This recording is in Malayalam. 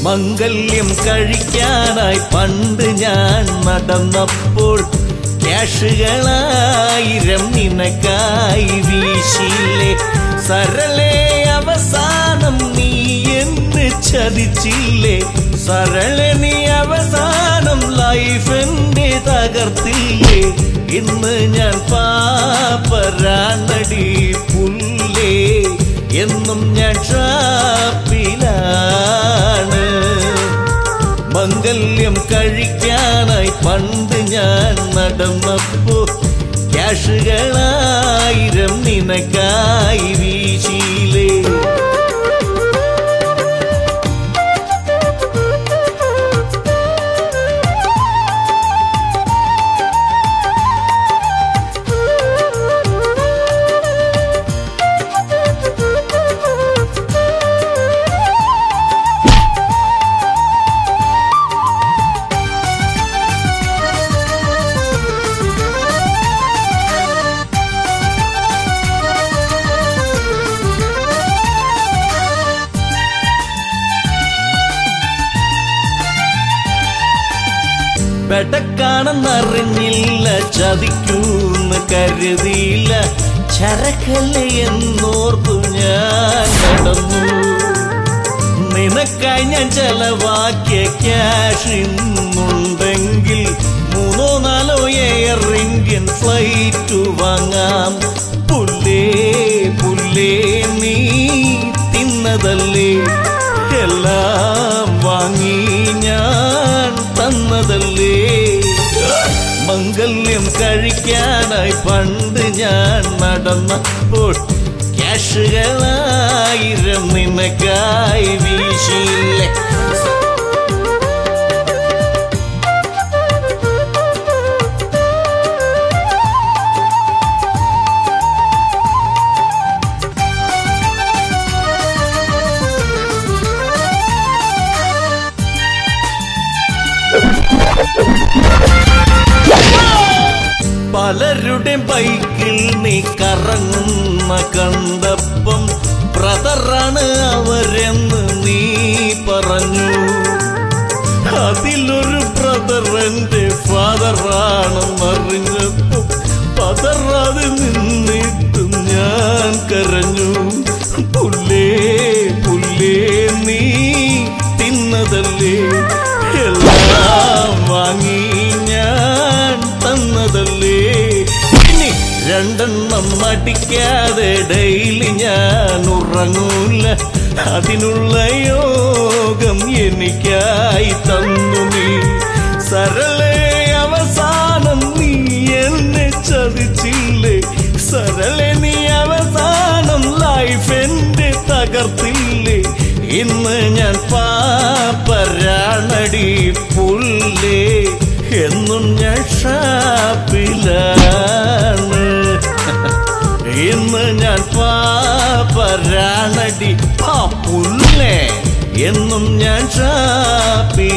മംഗല്യം കഴിക്കാനായി പണ്ട് ഞാൻ നടന്നപ്പോൾ ക്യാഷുകളായിരം നിനക്കായി വീശില്ലേ സരളേ അവസാനം നീ എന്നെ ചതിച്ചില്ലേ സരളെ നീ അവസാനം ലൈഫ് എന്റെ തകർത്തില്ലേ ഇന്ന് ഞാൻ പാപ്പരാണടി പുല്ലേ എന്നും ഞാൻ ഷാപ്പിലാണ് മംഗല്യം കഴിക്കാനായി പണ്ട് ഞാൻ നടന്നപ്പോ ക്യാഷുകളായിരം നിനക്കായി വീശിയില്ലേ പെടക്കാണെന്നറിഞ്ഞില്ല ചതിക്കൂന്ന് കരുതിയില്ല ചരക്കല്ലേ എന്നോർത്തു ഞാൻ നടന്നു നിനക്കായി ഞാൻ ചെലവാക്കിയ ക്യാഷ് ഇന്നുണ്ടെങ്കിൽ 3-4 എയർ ഇന്ത്യൻ ഫ്ലൈറ്റ് വാങ്ങാം പുല്ലേ പുല്ലേ നീ തിന്നതല്ലേ എല്ലാം വാങ്ങി ഞാൻ തന്നതല്ലേ മംഗല്യം കഴിക്കാനായി പണ്ട് ഞാൻ നടന്നപ്പോൾ ക്യാഷുകളായിരം നിനക്കായി വീശില്ലേ പലരുടെ ബൈക്കിൽ നീ കറങ്ങുന്ന കണ്ടപ്പം ബ്രദറാണ് അവരെന്ന് നീ പറഞ്ഞു അതിലൊരു ബ്രദർ എന്റെ ഫാദറാണെന്നറിഞ്ഞപ്പോ പതറാതെ നിന്നിട്ടും ഞാൻ കരഞ്ഞു പുല്ലേ പുല്ലേ നീ തിന്നതല്ലേ എല്ലാം വാങ്ങി ഞാൻ തന്നതല്ലേ ഇനി 2 എണ്ണം അടിക്കാതെ ഡെയിലി ഞാൻ ഉറങ്ങൂല അതിനുള്ള യോഗം എനിക്കായി തന്നു നീ സരളേ അവസാനം നീ എന്നെ ചതിച്ചില്ലേ സരളെ നീ അവസാനം ലൈഫ് എന്റെ തകർത്തില്ലേ ഇന്ന് ഞാൻ പാപ്പരാണടി പുല്ലേ എന്നും ഞാൻ ഷാപ്പിലാണ് ഇന്ന് ഞാൻ പാപ്പരാണടി പുല്ലേ എന്നും ഞാൻ ഷാപ്പിലാണ്